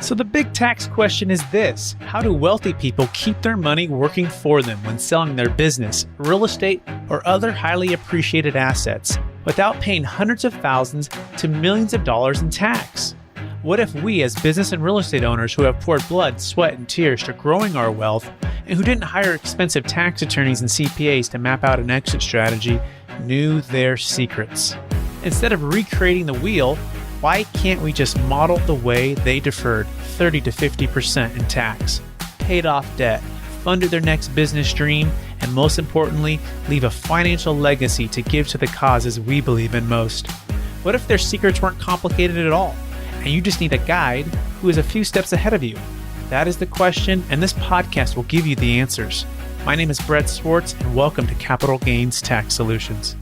So the big tax question is this: how do wealthy people keep their money working for them when selling their business, real estate, or other highly appreciated assets without paying hundreds of thousands to millions of dollars in tax? What if we, as business and real estate owners who have poured blood, sweat, and tears to growing our wealth, and who didn't hire expensive tax attorneys and CPAs to map out an exit strategy, knew their secrets? Instead of recreating the wheel, why can't we just model the way they deferred 30 to 50% in tax, paid off debt, funded their next business dream, and most importantly, leave a financial legacy to give to the causes we believe in most? What if their secrets weren't complicated at all, and you just need a guide who is a few steps ahead of you? That is the question, and this podcast will give you the answers. My name is Brett Swarts, and welcome to Capital Gains Tax Solutions.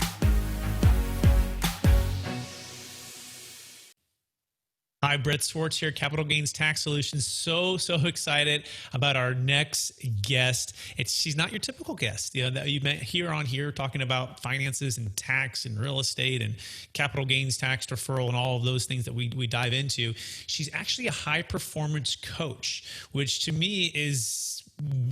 Hi, Brett Swarts here, Capital Gains Tax Solutions. So excited about our next guest. She's not your typical guest, that you met here talking about finances and tax and real estate and capital gains tax deferral and all of those things that we dive into. She's actually a high performance coach, which to me is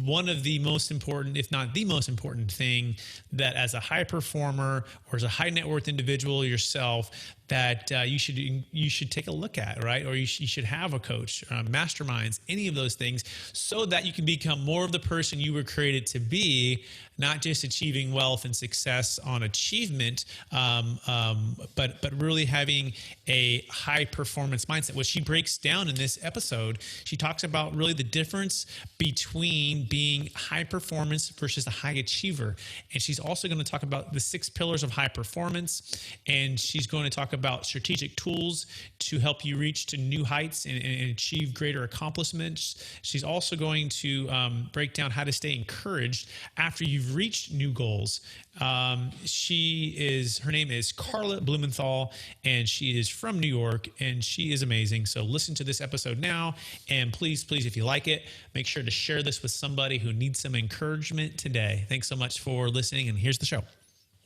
one of the most important, if not the most important thing, that as a high performer or as a high net worth individual yourself, that you should take a look at, right? Or you should have a coach, masterminds, any of those things, so that you can become more of the person you were created to be, not just achieving wealth and success on achievement, but really having a high performance mindset. What she breaks down in this episode, she talks about really the difference between being high performance versus a high achiever. And she's also going to talk about the 6 pillars of high performance. And she's going to talk about strategic tools to help you reach to new heights and achieve greater accomplishments. She's also going to break down how to stay encouraged after you've reached new goals. Her name is Carla Blumenthal, and she is from New York, and she is amazing. So listen to this episode now, and please, if you like it, make sure to share this with somebody who needs some encouragement today. Thanks so much for listening, and here's the show.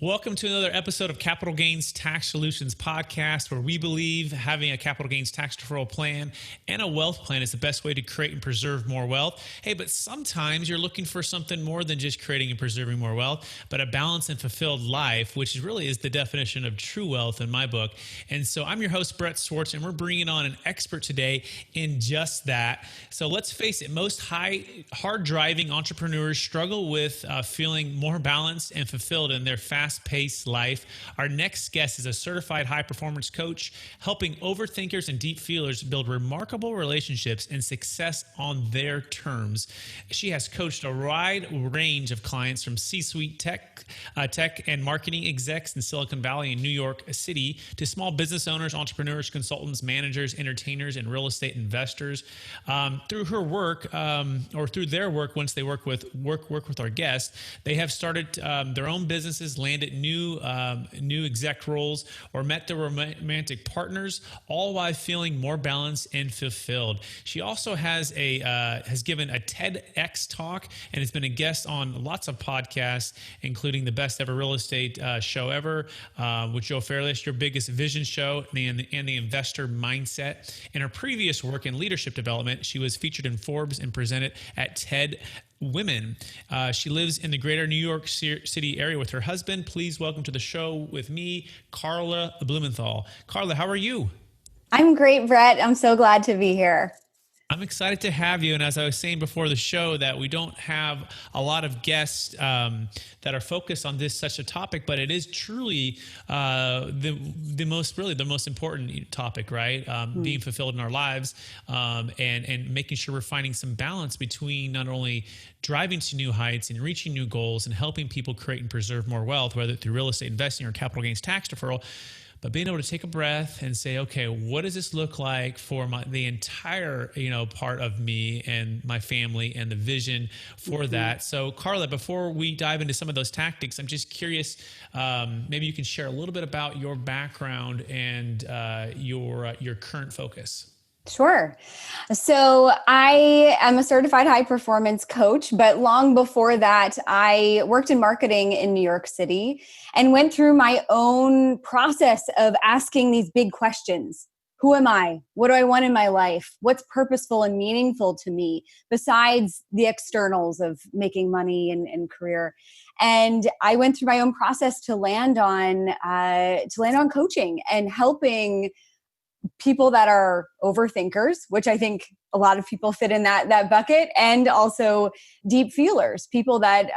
Welcome to another episode of Capital Gains Tax Solutions podcast, where we believe having a capital gains tax deferral plan and a wealth plan is the best way to create and preserve more wealth. Hey, but sometimes you're looking for something more than just creating and preserving more wealth, but a balanced and fulfilled life, which really is the definition of true wealth in my book. And so I'm your host, Brett Swarts, and we're bringing on an expert today in just that. So let's face it, most hard-driving entrepreneurs struggle with feeling more balanced and fulfilled in their fast-paced life. Our next guest is a certified high-performance coach, helping overthinkers and deep feelers build remarkable relationships and success on their terms. She has coached a wide range of clients, from C-suite tech and marketing execs in Silicon Valley and New York City to small business owners, entrepreneurs, consultants, managers, entertainers, and real estate investors. Through her work, or through their work, once they work with our guests, they have started their own businesses, landed new exec roles, or met their romantic partners, all while feeling more balanced and fulfilled. She also has given a TEDx talk and has been a guest on lots of podcasts, including the Best Ever Real Estate Show Ever with Joe Fairless, Your Biggest Vision Show, and the Investor Mindset. In her previous work in leadership development, she was featured in Forbes and presented at TED Women. She lives in the greater New York City area with her husband. Please welcome to the show with me, Carla Blumenthal. Carla, how are you? I'm great, Brett. I'm so glad to be here. I'm excited to have you. And as I was saying before the show, that we don't have a lot of guests that are focused on such a topic, but it is truly the most important topic, right? Being fulfilled in our lives, and making sure we're finding some balance between not only driving to new heights and reaching new goals and helping people create and preserve more wealth, whether through real estate investing or capital gains tax deferral, but being able to take a breath and say, okay, what does this look like for the entire, part of me and my family and the vision for that? So Carla, before we dive into some of those tactics, I'm just curious, maybe you can share a little bit about your background and your current focus. Sure. So I am a certified high performance coach, but long before that, I worked in marketing in New York City and went through my own process of asking these big questions. who am I? What do I want in my life? What's purposeful and meaningful to me besides the externals of making money and career? And I went through my own process to land on coaching and helping people that are overthinkers, which I think a lot of people fit in that bucket, and also deep feelers, people that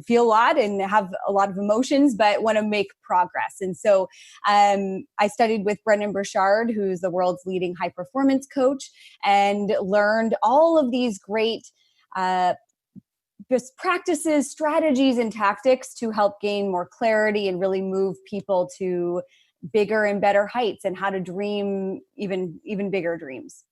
feel a lot and have a lot of emotions, but want to make progress. And so I studied with Brendon Burchard, who's the world's leading high performance coach, and learned all of these great just practices, strategies, and tactics to help gain more clarity and really move people to bigger and better heights and how to dream even bigger dreams.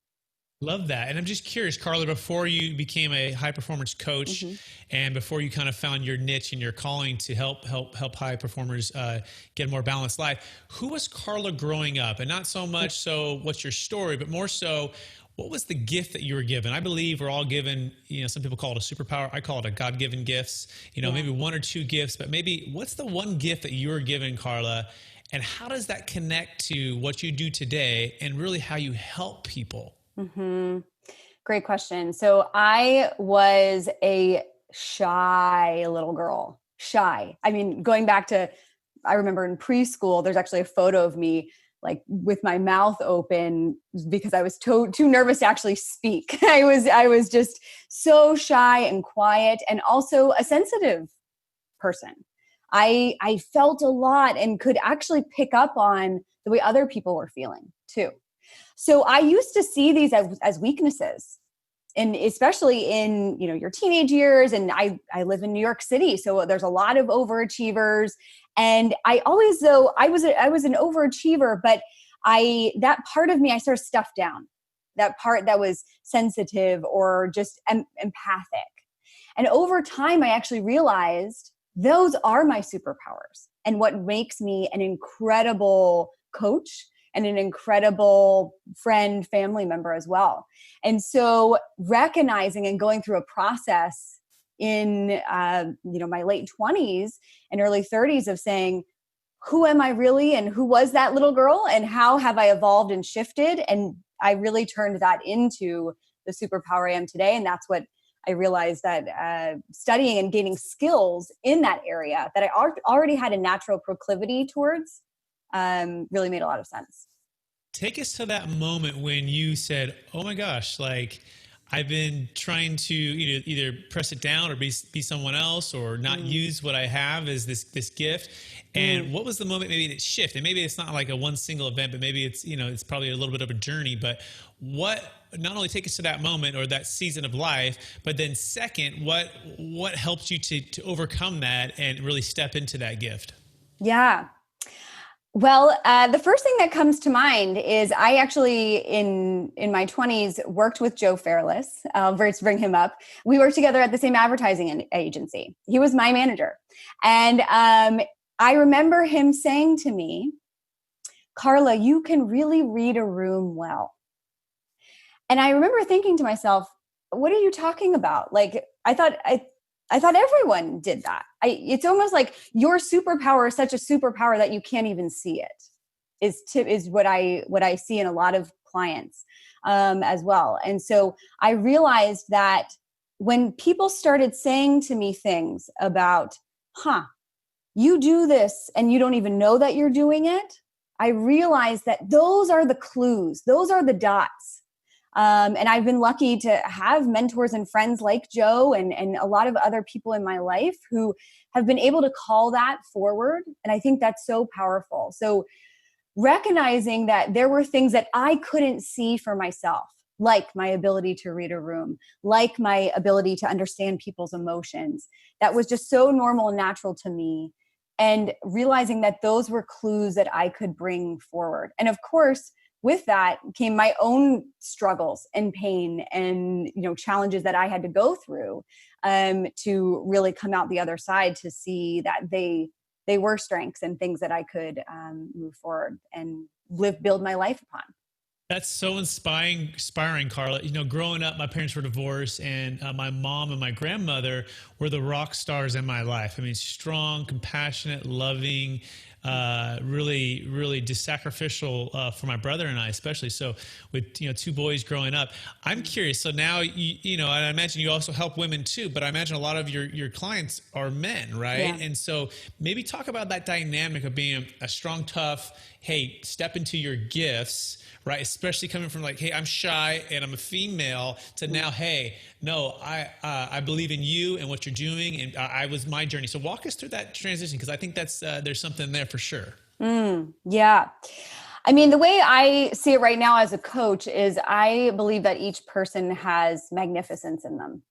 Love that. And I'm just curious, Carla, before you became a high performance coach and before you kind of found your niche and your calling to help high performers get a more balanced life, who was Carla growing up? And not so much so what's your story, but more so what was the gift that you were given? I believe we're all given, some people call it a superpower. I call it a God-given gifts, maybe one or two gifts, but maybe what's the one gift that you were given, Carla? And how does that connect to what you do today and really how you help people? Great question. So I was a shy little girl. Shy. I mean, going back to, I remember in preschool, there's actually a photo of me like with my mouth open because I was too nervous to actually speak. I was just so shy and quiet, and also a sensitive person. I felt a lot and could actually pick up on the way other people were feeling too. So I used to see these as weaknesses, and especially in, your teenage years. And I live in New York City, so there's a lot of overachievers. And I always, though, I was an overachiever, but that part of me, I sort of stuffed down, that part that was sensitive or just empathic. And over time, I actually realized those are my superpowers and what makes me an incredible coach and an incredible friend, family member as well. And so recognizing and going through a process in, my late 20s and early 30s of saying, who am I really? And who was that little girl? And how have I evolved and shifted? And I really turned that into the superpower I am today. And that's what I realized, that studying and gaining skills in that area that I already had a natural proclivity towards really made a lot of sense. Take us to that moment when you said, oh my gosh, like I've been trying to either press it down or be someone else or not use what I have as this gift. And what was the moment maybe that shifted? Maybe it's not like a one single event, but maybe it's, it's probably a little bit of a journey. But what, not only take us to that moment or that season of life, but then second, what helped you to overcome that and really step into that gift? Yeah. Well, the first thing that comes to mind is I actually, in my 20s, worked with Joe Fairless. Let's bring him up. We worked together at the same advertising agency. He was my manager. And I remember him saying to me, Carla, you can really read a room well. And I remember thinking to myself, what are you talking about? Like, I thought everyone did that. It's almost like your superpower is such a superpower that you can't even see it. Is what I see in a lot of clients as well. And so I realized that when people started saying to me things about, you do this and you don't even know that you're doing it, I realized that those are the clues. Those are the dots. And I've been lucky to have mentors and friends like Joe and a lot of other people in my life who have been able to call that forward. And I think that's so powerful. So recognizing that there were things that I couldn't see for myself, like my ability to read a room, like my ability to understand people's emotions, that was just so normal and natural to me. And realizing that those were clues that I could bring forward. And of course, with that came my own struggles and pain and, challenges that I had to go through to really come out the other side to see that they were strengths and things that I could move forward and build my life upon. That's so inspiring, Carla. Growing up, my parents were divorced, and my mom and my grandmother were the rock stars in my life. I mean, strong, compassionate, loving, really, really just sacrificial for my brother and I, especially. So with, two boys growing up, I'm curious. So now, and I imagine you also help women too, but I imagine a lot of your clients are men, right? Yeah. And so maybe talk about that dynamic of being a strong, tough, hey, step into your gifts, right? Especially coming from like, hey, I'm shy and I'm a female, to now, hey, no, I believe in you and what you're doing, and I was my journey. So walk us through that transition, because I think that's there's something there for sure. Yeah. I mean, the way I see it right now as a coach is I believe that each person has magnificence in them.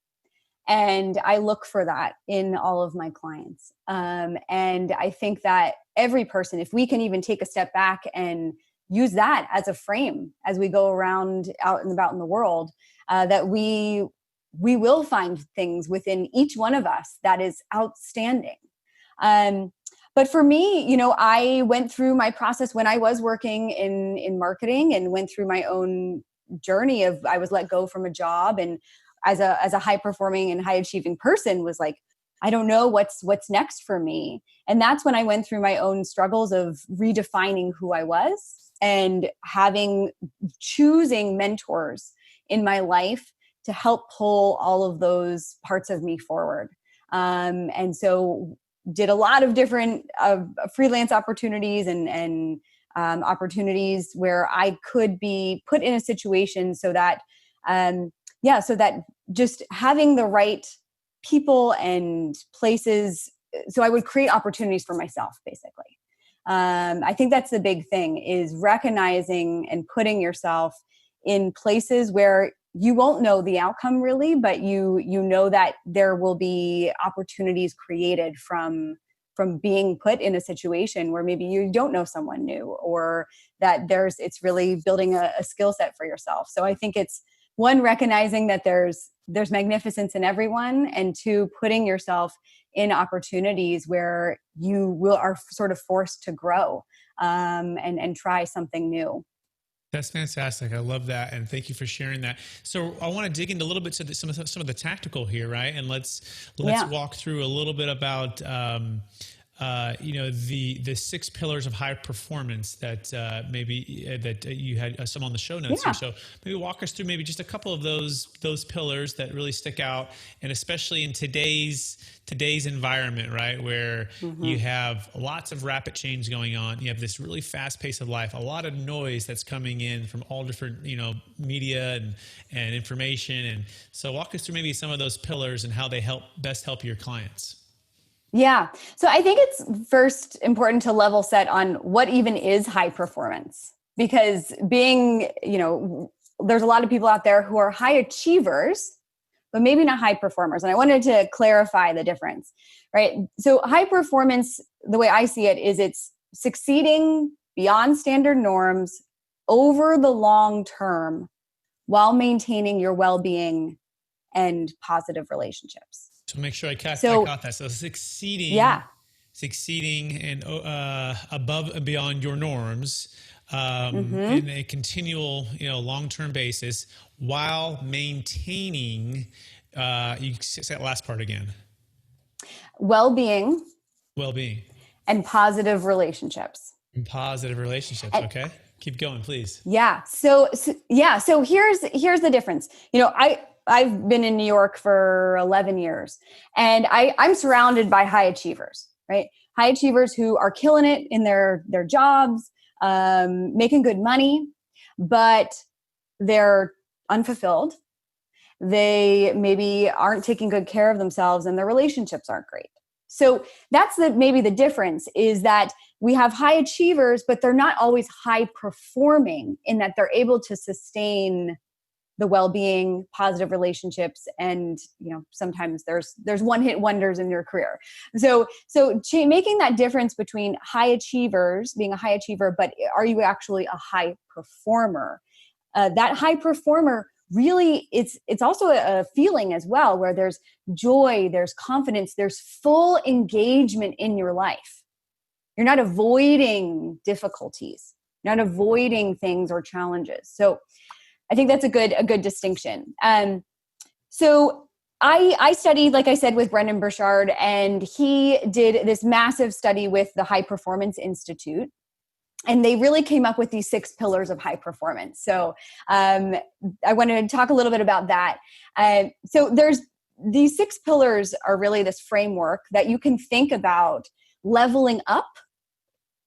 And I look for that in all of my clients. And I think that every person, if we can even take a step back and use that as a frame as we go around out and about in the world, that we will find things within each one of us that is outstanding. But for me, I went through my process when I was working in marketing, and went through my own journey of, I was let go from a job, and as a high performing and high achieving person was like, I don't know what's next for me. And that's when I went through my own struggles of redefining who I was, and choosing mentors in my life to help pull all of those parts of me forward. And so did a lot of different freelance opportunities and opportunities where I could be put in a situation so that, so that just having the right people and places, so I would create opportunities for myself, basically. I think that's the big thing, is recognizing and putting yourself in places where you won't know the outcome really, but you know that there will be opportunities created from being put in a situation where maybe you don't know someone new, or that it's really building a skill set for yourself. So I think it's, one, recognizing that there's magnificence in everyone, and two, putting yourself in opportunities where you are sort of forced to grow, and try something new. That's fantastic. I love that, and thank you for sharing that. So I want to dig into a little bit to some of the tactical here, right? And let's walk through a little bit about the 6 pillars of high performance that that you had some on the show notes here. So maybe walk us through maybe just a couple of those pillars that really stick out, and especially in today's environment, right, where you have lots of rapid change going on. You have this really fast pace of life, a lot of noise that's coming in from all different media and information. And so walk us through maybe some of those pillars and how they best help your clients. Yeah. So I think it's first important to level set on what even is high performance, because there's a lot of people out there who are high achievers, but maybe not high performers. And I wanted to clarify the difference, right? So high performance, the way I see it, is it's succeeding beyond standard norms over the long term while maintaining your well-being and positive relationships. So make sure I caught that. So succeeding and above and beyond your norms in a continual, long-term basis, while maintaining. You say that last part again. Well-being, and positive relationships. Okay, keep going, please. Yeah. So here's the difference. I've been in New York for 11 years, and I'm surrounded by high achievers, right? High achievers who are killing it in their jobs, making good money, but they're unfulfilled. They maybe aren't taking good care of themselves, and their relationships aren't great. So that's maybe the difference, is that we have high achievers, but they're not always high performing, in that they're able to sustain the well-being, positive relationships, and sometimes there's one-hit wonders in your career. So making that difference between high achievers, being a high achiever, but are you actually a high performer? That high performer, really, it's also a feeling as well, where there's joy, there's confidence, there's full engagement in your life. You're not avoiding difficulties, not avoiding things or challenges. So I think that's a good distinction. So I studied, like I said, with Brendan Burchard, and he did this massive study with the High Performance Institute. And they really came up with these 6 pillars of high performance. So I wanted to talk a little bit about that. So there's these 6 pillars are really this framework that you can think about leveling up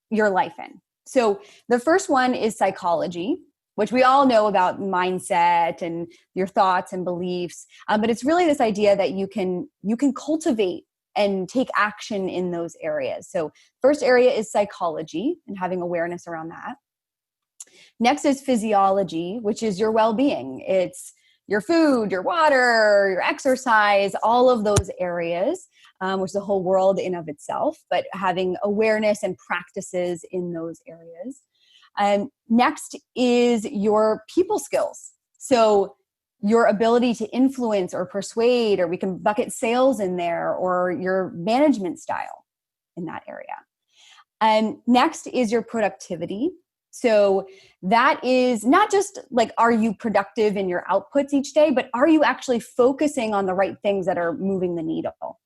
your life in. So the first one is psychology, which we all know about mindset and your thoughts and beliefs. But it's really this idea that you can cultivate and take action in those areas. So first area is psychology and having awareness around that. Next is physiology, which is your well-being. It's your food, your water, your exercise, all of those areas, which is a whole world in of itself, but having awareness and practices in those areas. Next is your people skills. So your ability to influence or persuade, or we can bucket sales in there, or your management style in that area. And next is your productivity. So that is not just like, are you productive in your outputs each day, but are you actually focusing on the right things that are moving the needle?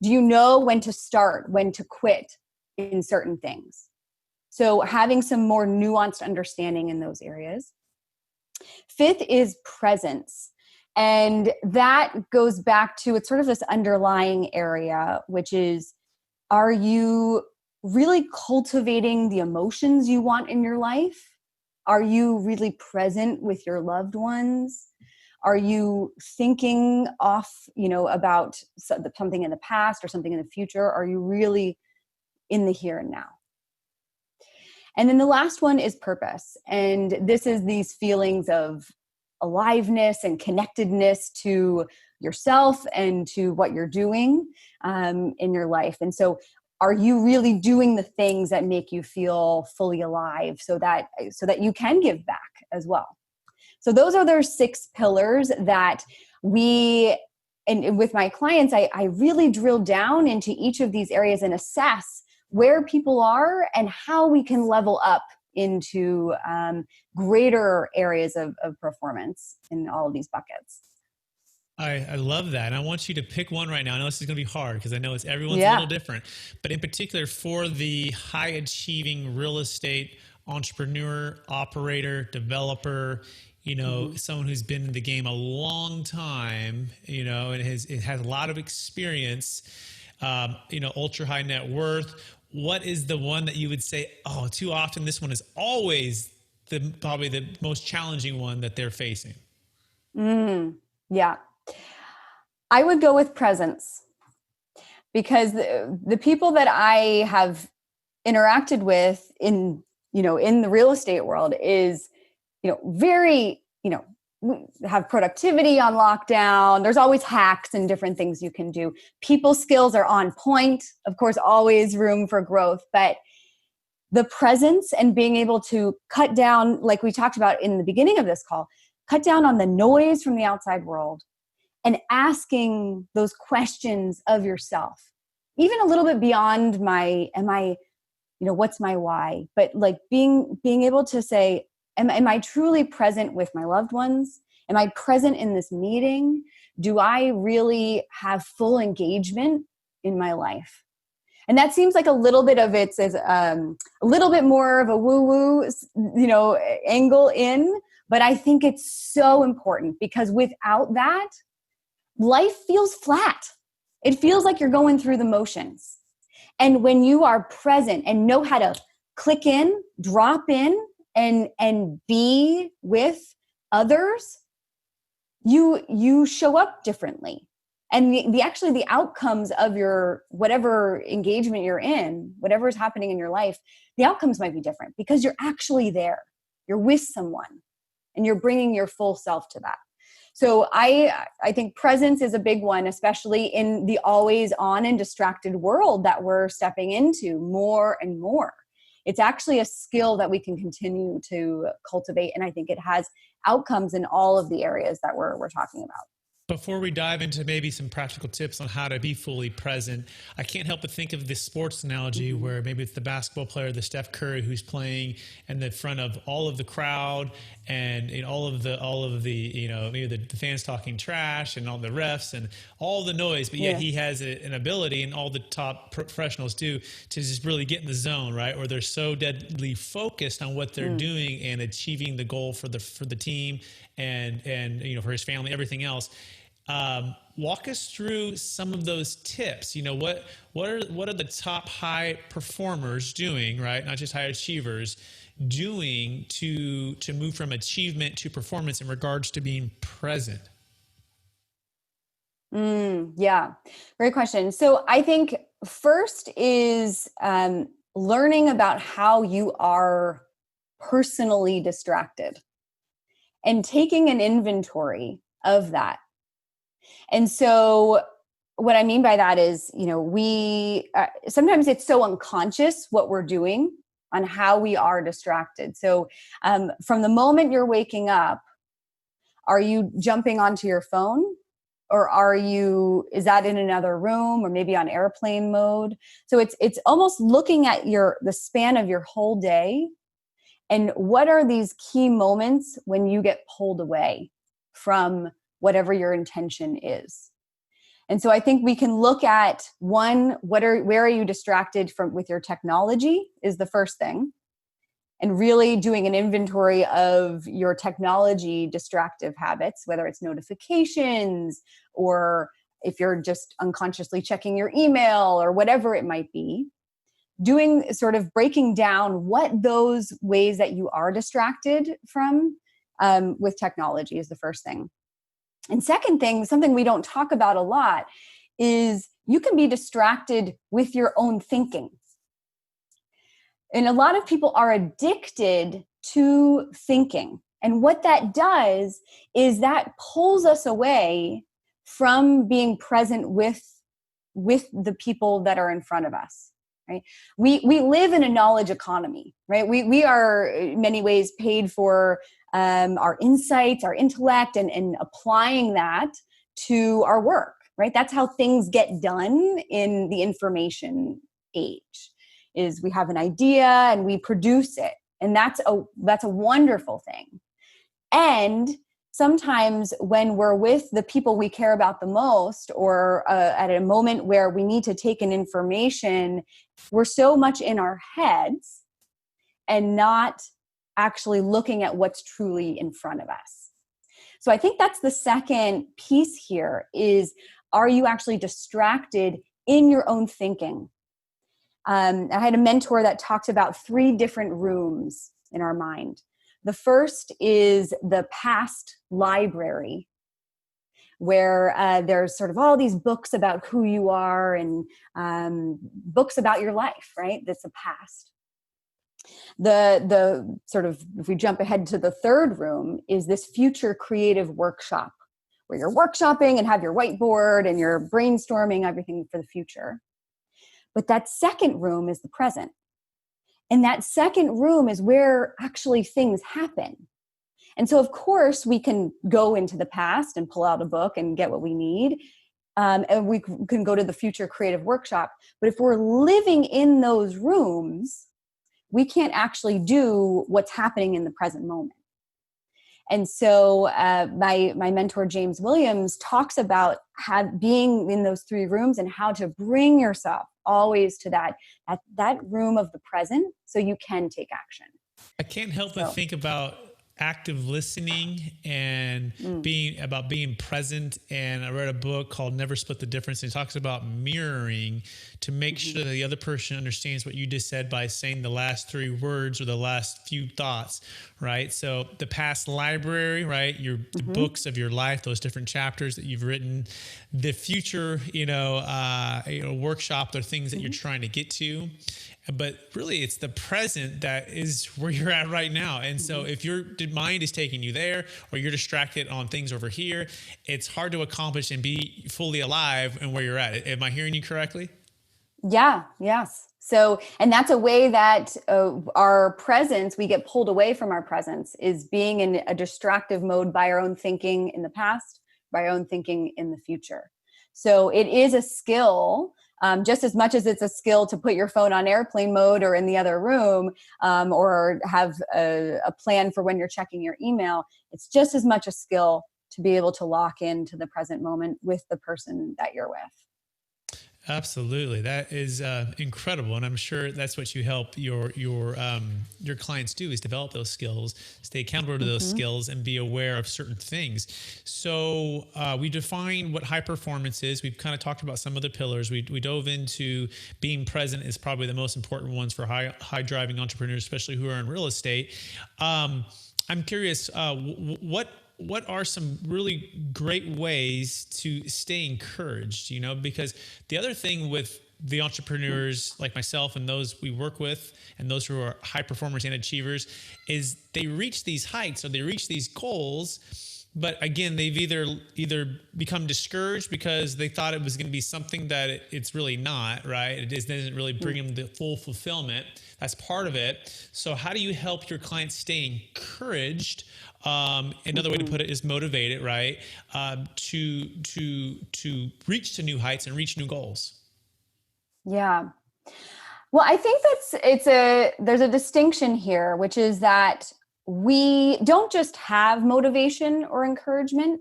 Do you know when to start, when to quit in certain things? So having some more nuanced understanding in those areas. Fifth is presence. And that goes back to, it's sort of this underlying area, which is, are you really cultivating the emotions you want in your life? Are you really present with your loved ones? Are you thinking about something in the past or something in the future? Are you really in the here and now? And then the last one is purpose. And this is these feelings of aliveness and connectedness to yourself and to what you're doing in your life. And so are you really doing the things that make you feel fully alive so that you can give back as well? So those are their 6 pillars that and with my clients, I really drill down into each of these areas and assess where people are and how we can level up into greater areas of performance in all of these buckets. I love that. And I want you to pick one right now. I know this is going to be hard because I know everyone's a little different, but in particular for the high achieving real estate entrepreneur, operator, developer, someone who's been in the game a long time, and has a lot of experience, ultra high net worth. What is the one that you would say, oh, too often this one is always probably the most challenging one that they're facing? Yeah. I would go with presence, because the people that I have interacted with in the real estate world is, very, have productivity on lockdown. There's always hacks and different things you can do. People skills are on point. Of course, always room for growth, but the presence and being able to cut down, like we talked about in the beginning of this call, cut down on the noise from the outside world and asking those questions of yourself, even a little bit beyond what's my why, but like being able to say, am I truly present with my loved ones? Am I present in this meeting? Do I really have full engagement in my life? And that seems like a little bit of it is a little bit more of a woo-woo, angle in, but I think it's so important, because without that, life feels flat. It feels like you're going through the motions. And when you are present and know how to click in, drop in, and be with others, you show up differently. And the outcomes of your whatever engagement you're in, whatever is happening in your life, the outcomes might be different because you're actually there. You're with someone and you're bringing your full self to that. So I think presence is a big one, especially in the always on and distracted world that we're stepping into more and more. It's actually a skill that we can continue to cultivate. And I think it has outcomes in all of the areas that we're talking about. Before we dive into maybe some practical tips on how to be fully present, I can't help but think of this sports analogy where maybe it's the basketball player, the Steph Curry, who's playing in the front of all of the crowd and all of the maybe the fans talking trash and all the refs and all the noise, but yet he has an ability, and all the top professionals do, to just really get in the zone, right? Or they're so deadly focused on what they're doing and achieving the goal for the team and for his family, everything else. Walk us through some of those tips. What are the top high performers doing, right? Not just high achievers, doing to move from achievement to performance in regards to being present? Yeah, great question. So I think first is learning about how you are personally distracted and taking an inventory of that. And so what I mean by that is, we sometimes it's so unconscious what we're doing on how we are distracted. So from the moment you're waking up, are you jumping onto your phone? Or is that in another room or maybe on airplane mode? So it's almost looking at the span of your whole day, and what are these key moments when you get pulled away from whatever your intention is. And so I think we can look at where are you distracted from with your technology is the first thing. And really doing an inventory of your technology distractive habits, whether it's notifications or if you're just unconsciously checking your email or whatever it might be. Doing sort of breaking down what those ways that you are distracted from with technology is the first thing. And second thing, something we don't talk about a lot, is you can be distracted with your own thinking. And a lot of people are addicted to thinking. And what that does is that pulls us away from being present with the people that are in front of us. Right? We live in a knowledge economy, right? We are in many ways paid for our insights, our intellect, and applying that to our work, right? That's how things get done in the information age. Is we have an idea and we produce it, and that's a wonderful thing. And sometimes when we're with the people we care about the most, or at a moment where we need to take in information, we're so much in our heads and not actually looking at what's truly in front of us. So I think that's the second piece here is, are you actually distracted in your own thinking? I had a mentor that talked about 3 different rooms in our mind. The first is the past library, where there's sort of all these books about who you are and books about your life, right? That's the past. The sort of, if we jump ahead to the third room, is this future creative workshop, where you're workshopping and have your whiteboard and you're brainstorming everything for the future. But that second room is the present. And that second room is where actually things happen. And so, of course, we can go into the past and pull out a book and get what we need. And we can go to the future creative workshop. But if we're living in those rooms, we can't actually do what's happening in the present moment. And so my mentor, James Williams, talks about being in those 3 rooms and how to bring yourself always to that room of the present so you can take action. I can't help but think about active listening and being present. And I read a book called Never Split the Difference, and it talks about mirroring to make sure that the other person understands what you just said by saying the last 3 words or the last few thoughts, right? So the past library, right? The books of your life, those different chapters that you've written, the future, workshop or things that you're trying to get to. But really, it's the present that is where you're at right now. And so if your mind is taking you there, or you're distracted on things over here, it's hard to accomplish and be fully alive in where you're at. Am I hearing you correctly? Yeah, yes. So, and that's a way that our presence, we get pulled away from our presence, is being in a distractive mode by our own thinking in the past my own thinking in the future. So it is a skill, just as much as it's a skill to put your phone on airplane mode or in the other room, or have a plan for when you're checking your email. It's just as much a skill to be able to lock into the present moment with the person that you're with. Absolutely. That is incredible. And I'm sure that's what you help your clients do, is develop those skills, stay accountable to those skills, and be aware of certain things. So we define what high performance is. We've kind of talked about some of the pillars. We dove into being present is probably the most important ones for high driving entrepreneurs, especially who are in real estate. I'm curious, what are some really great ways to stay encouraged, because the other thing with the entrepreneurs like myself and those we work with and those who are high performers and achievers is they reach these heights or they reach these goals, but again, they've either become discouraged because they thought it was going to be something that it's really not, right? It doesn't really bring them the full fulfillment. That's part of it. So how do you help your clients stay encouraged? Another way to put it is motivated, right? To reach to new heights and reach new goals. Yeah. Well, I think there's a distinction here, which is that we don't just have motivation or encouragement.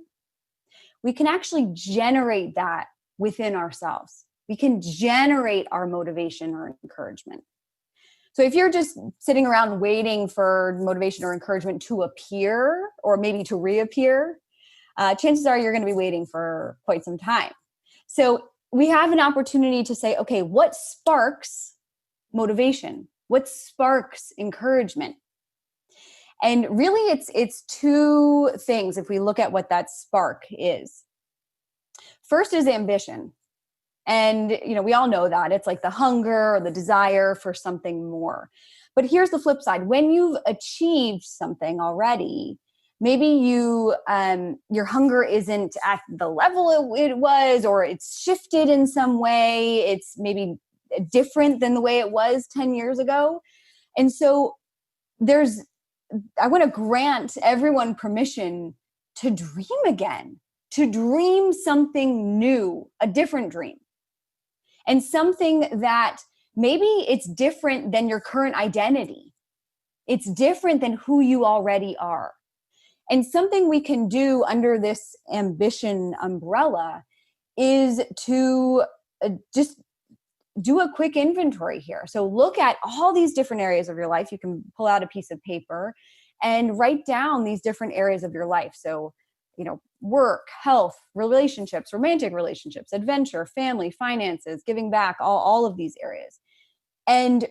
We can actually generate that within ourselves. We can generate our motivation or encouragement. So if you're just sitting around waiting for motivation or encouragement to appear or maybe to reappear, chances are you're going to be waiting for quite some time. So we have an opportunity to say, okay, what sparks motivation? What sparks encouragement? And really it's two things if we look at what that spark is. First is ambition. And, we all know that it's like the hunger or the desire for something more. But here's the flip side. When you've achieved something already, maybe your hunger isn't at the level it was, or it's shifted in some way. It's maybe different than the way it was 10 years ago. And so I want to grant everyone permission to dream again, to dream something new, a different dream. And something that maybe it's different than your current identity. It's different than who you already are. And something we can do under this ambition umbrella is to just do a quick inventory here. So look at all these different areas of your life. You can pull out a piece of paper and write down these different areas of your life. So, work, health, relationships, romantic relationships, adventure, family, finances, giving back, all of these areas. And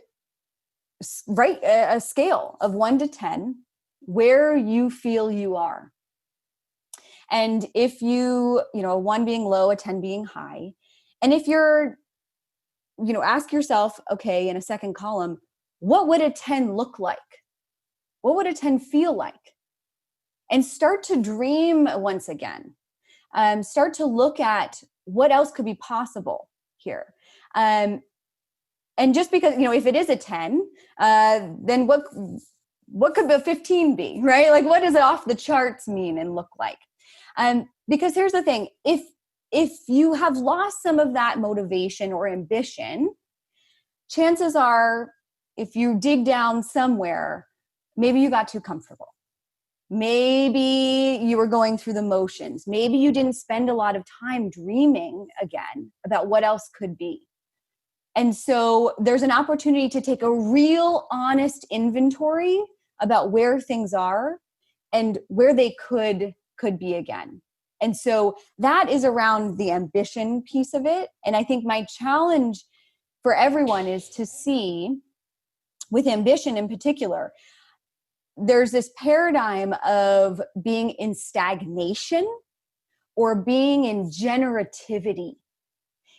write a scale of 1 to 10 where you feel you are. And if a 1 being low, a 10 being high. And if you're, ask yourself, okay, in a second column, what would a 10 look like? What would a 10 feel like? And start to dream once again. Start to look at what else could be possible here. And just because, if it is a 10, then what could a 15 be, right? Like, what does it off the charts mean and look like? Because here's the thing, if you have lost some of that motivation or ambition, chances are, if you dig down somewhere, maybe you got too comfortable. Maybe you were going through the motions. Maybe you didn't spend a lot of time dreaming again about what else could be. And so there's an opportunity to take a real honest inventory about where things are and where they could be again. And so that is around the ambition piece of it. And I think my challenge for everyone is to see, with ambition in particular, there's this paradigm of being in stagnation or being in generativity.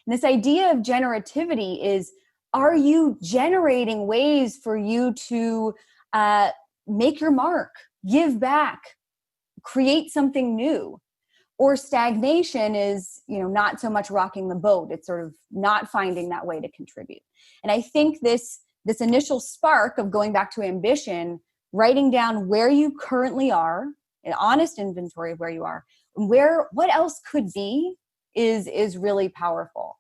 And this idea of generativity is, are you generating ways for you to make your mark, give back, create something new? Or stagnation is, not so much rocking the boat. It's sort of not finding that way to contribute. And I think this initial spark of going back to ambition, writing down where you currently are an honest inventory of where you are, what else could be is really powerful.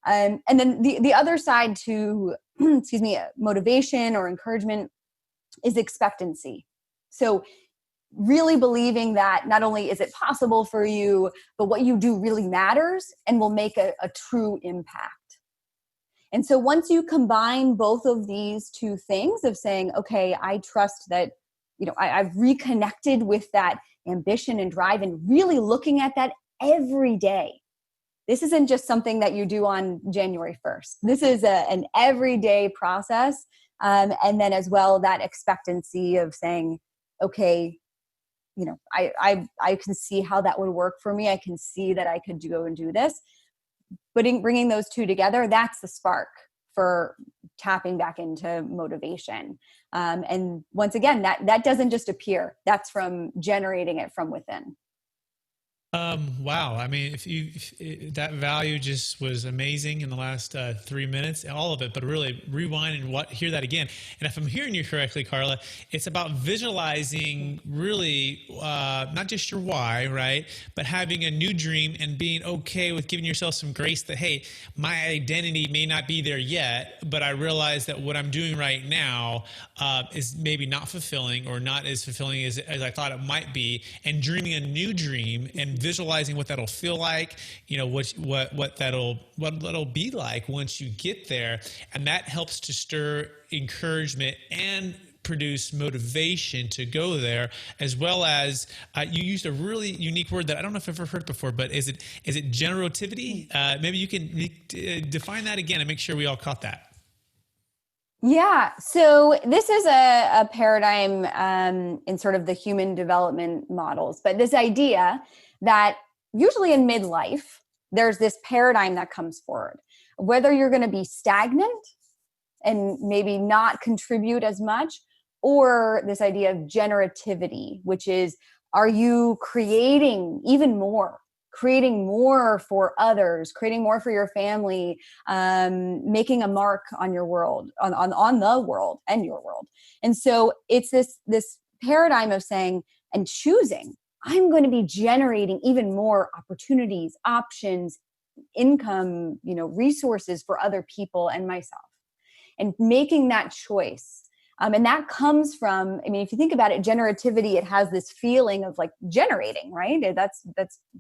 And then the other side to, excuse me, motivation or encouragement is expectancy. So really believing that not only is it possible for you, but what you do really matters and will make a true impact. And so once you combine both of these two things of saying, okay, I trust that, I've reconnected with that ambition and drive and really looking at that every day. This isn't just something that you do on January 1st. This is an everyday process. And then as well, that expectancy of saying, okay, I can see how that would work for me. I can see that I could go and do this. But bringing those two together, that's the spark for tapping back into motivation. And once again, that doesn't just appear. That's from generating it from within. Wow. I mean, that value just was amazing in the last 3 minutes, all of it, but really rewind and hear that again. And if I'm hearing you correctly, Carla, it's about visualizing really not just your why, right? But having a new dream and being okay with giving yourself some grace that, hey, my identity may not be there yet, but I realize that what I'm doing right now is maybe not fulfilling or not as fulfilling as I thought it might be, and dreaming a new dream and visualizing what that'll feel like, what that'll be like once you get there. And that helps to stir encouragement and produce motivation to go there, as well as you used a really unique word that I don't know if I've ever heard before, but is it generativity? Maybe you can define that again and make sure we all caught that. Yeah. So this is a paradigm in sort of the human development models, but this idea that usually in midlife, there's this paradigm that comes forward, whether you're going to be stagnant and maybe not contribute as much, or this idea of generativity, which is, are you creating even more? Creating more for others, creating more for your family, making a mark on your world, on the world and your world. And so it's this paradigm of saying and choosing, I'm going to be generating even more opportunities, options, income, resources for other people and myself, and making that choice. And that comes from, if you think about it, generativity, it has this feeling of like generating, right? That's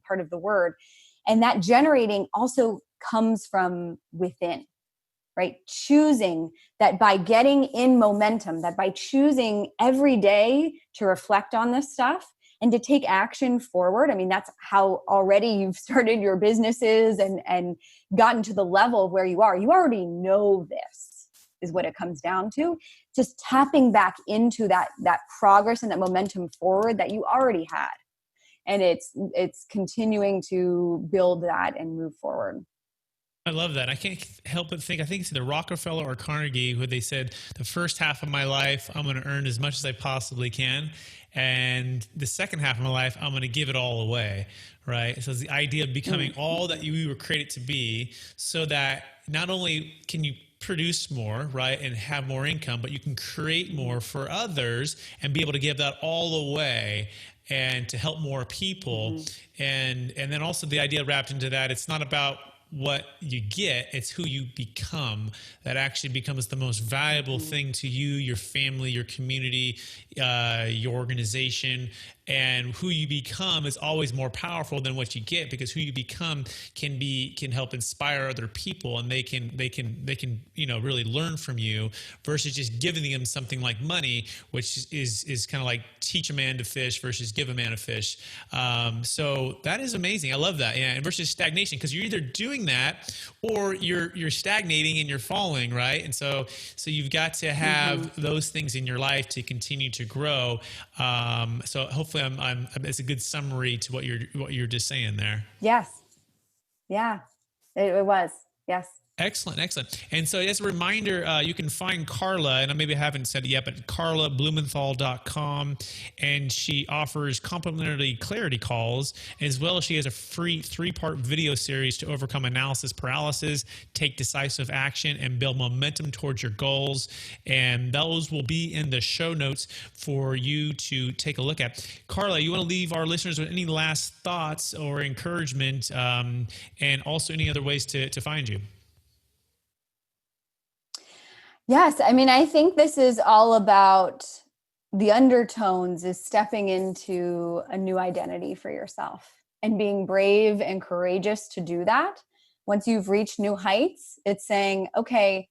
part of the word. And that generating also comes from within, right? Choosing that by getting in momentum, that by choosing every day to reflect on this stuff and to take action forward. That's how already you've started your businesses and gotten to the level of where you are. You already know this is what it comes down to. Just tapping back into that progress and that momentum forward that you already had. And it's continuing to build that and move forward. I love that. I can't help but think, I think it's either Rockefeller or Carnegie, who they said, the first half of my life, I'm going to earn as much as I possibly can. And the second half of my life, I'm going to give it all away, right? So it's the idea of becoming all that you were created to be, so that not only can you produce more, right, and have more income, but you can create more for others and be able to give that all away and to help more people. And then also the idea wrapped into that, it's not about what you get, it's who you become that actually becomes the most valuable thing to you, your family, your community, your organization. And who you become is always more powerful than what you get, because who you become can help inspire other people, and they can really learn from you, versus just giving them something like money, which is kind of like teach a man to fish versus give a man a fish. So that is amazing. I love that. Yeah, and versus stagnation, because you're either doing that or you're stagnating and you're falling, right? And so you've got to have those things in your life to continue to grow. So hopefully it's a good summary to what you're just saying there. Yes. Yeah, it was. Yes. Excellent, excellent. And so as a reminder, you can find Carla, and I maybe haven't said it yet, but carlablumenthal.com, and she offers complimentary clarity calls, as well as she has a free 3-part video series to overcome analysis paralysis, take decisive action, and build momentum towards your goals. And those will be in the show notes for you to take a look at. Carla, you want to leave our listeners with any last thoughts or encouragement, and also any other ways to find you? Yes. I mean, I think this is all about the undertones is stepping into a new identity for yourself and being brave and courageous to do that. Once you've reached new heights, it's saying, okay,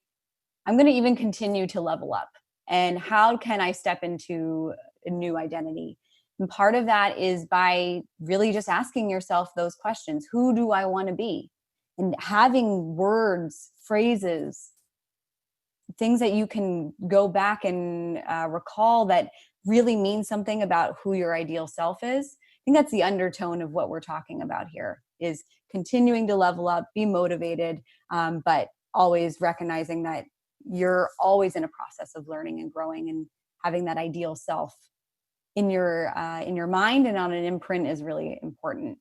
I'm going to even continue to level up. And how can I step into a new identity? And part of that is by really just asking yourself those questions. Who do I want to be? And having words, phrases, things that you can go back and recall that really mean something about who your ideal self is. I think that's the undertone of what we're talking about here, is continuing to level up, be motivated, but always recognizing that you're always in a process of learning and growing, and having that ideal self in your mind and on an imprint is really important.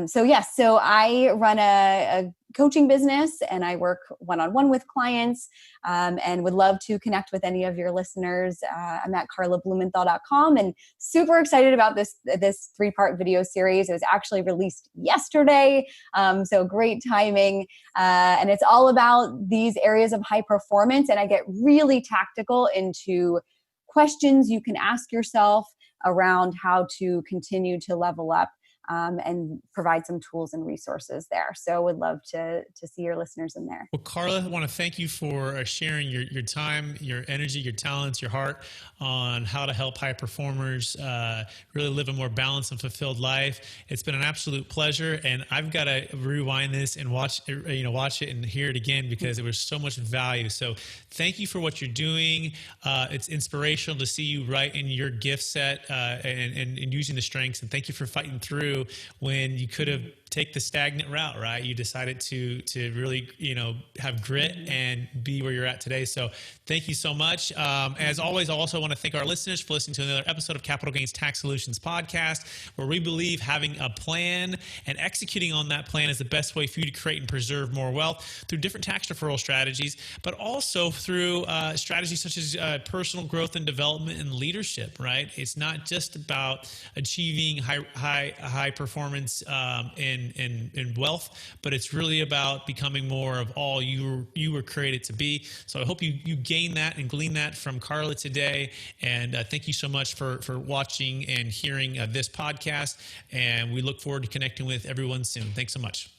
So I run a coaching business, and I work one-on-one with clients, and would love to connect with any of your listeners. I'm at carlablumenthal.com, and super excited about this 3-part video series. It was actually released yesterday, so great timing. And it's all about these areas of high performance, and I get really tactical into questions you can ask yourself around how to continue to level up, and provide some tools and resources there. So would love to see your listeners in there. Well, Carla, I want to thank you for sharing your time, your energy, your talents, your heart on how to help high performers really live a more balanced and fulfilled life. It's been an absolute pleasure, and I've got to rewind this and watch it and hear it again, because there was so much value. So thank you for what you're doing. It's inspirational to see you right in your gift set, and using the strengths. And thank you for fighting through when you could have take the stagnant route, right? You decided to really, have grit and be where you're at today. So thank you so much. As always, I also want to thank our listeners for listening to another episode of Capital Gains Tax Solutions Podcast, where we believe having a plan and executing on that plan is the best way for you to create and preserve more wealth through different tax deferral strategies, but also through strategies such as personal growth and development and leadership, right? It's not just about achieving high performance in wealth, but it's really about becoming more of all you were created to be. So I hope you gain that and glean that from Carla today. And thank you so much for watching and hearing this podcast. And we look forward to connecting with everyone soon. Thanks so much.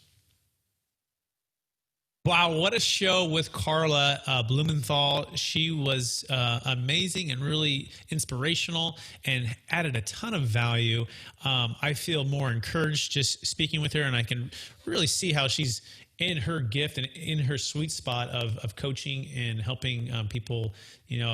Wow, what a show with Carla Blumenthal. She was amazing and really inspirational and added a ton of value. I feel more encouraged just speaking with her, and I can really see how she's in her gift and in her sweet spot of coaching and helping people,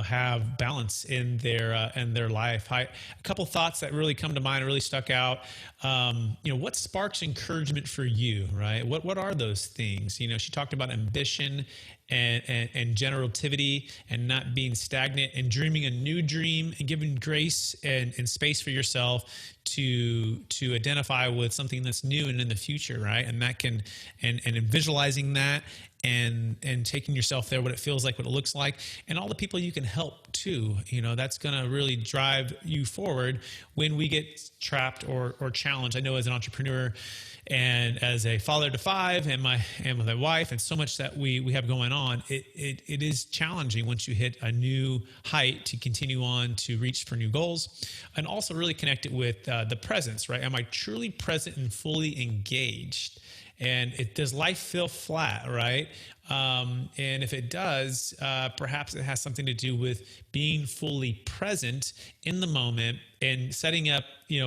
have balance in their life. A couple thoughts that really come to mind, really stuck out. What sparks encouragement for you, right? What are those things? She talked about ambition and generativity and not being stagnant and dreaming a new dream and giving grace and space for yourself to identify with something that's new and in the future, right? And that can and visualizing that and taking yourself there, what it feels like, what it looks like, and all the people you can help too. That's going to really drive you forward when we get trapped or challenged. I know as an entrepreneur and as a father to 5 and with my wife and so much that we have going on, it is challenging once you hit a new height to continue on to reach for new goals, and also really connect it with the presence, right? Am I truly present and fully engaged? And does life feel flat, right? And if it does, perhaps it has something to do with being fully present in the moment and setting up,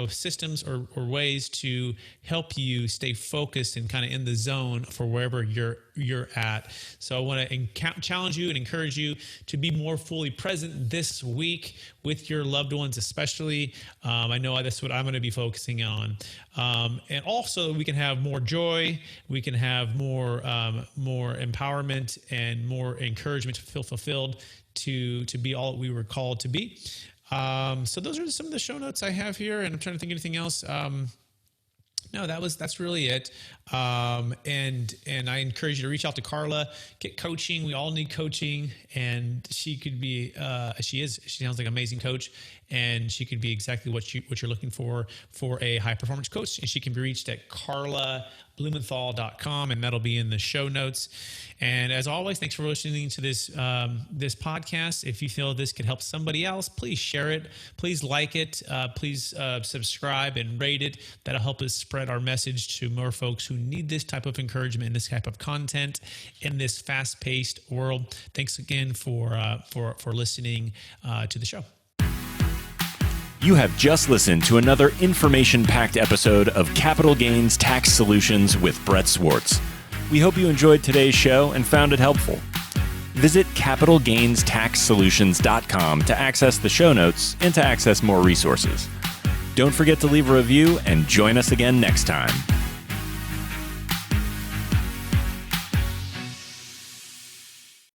systems or ways to help you stay focused and kind of in the zone for wherever you're at. So I want to challenge you and encourage you to be more fully present this week with your loved ones, especially. I know that's what I'm going to be focusing on. And also we can have more joy. We can have more empowerment empowerment and more encouragement to feel fulfilled to be all we were called to be. So those are some of the show notes I have here, and I'm trying to think of anything else. No, that's really it. And I encourage you to reach out to Carla, get coaching. We all need coaching, and she could be, she sounds like an amazing coach, and she could be exactly what you're looking for a high performance coach. And she can be reached at carlablumenthal.com, and that'll be in the show notes. And as always, thanks for listening to this podcast. If you feel this could help somebody else, please share it. Please like it. Please subscribe and rate it. That'll help us spread our message to more folks who need this type of encouragement and this type of content in this fast-paced world. Thanks again for listening to the show. You have just listened to another information-packed episode of Capital Gains Tax Solutions with Brett Swarts. We hope you enjoyed today's show and found it helpful. Visit capitalgainstaxsolutions.com to access the show notes and to access more resources. Don't forget to leave a review and join us again next time.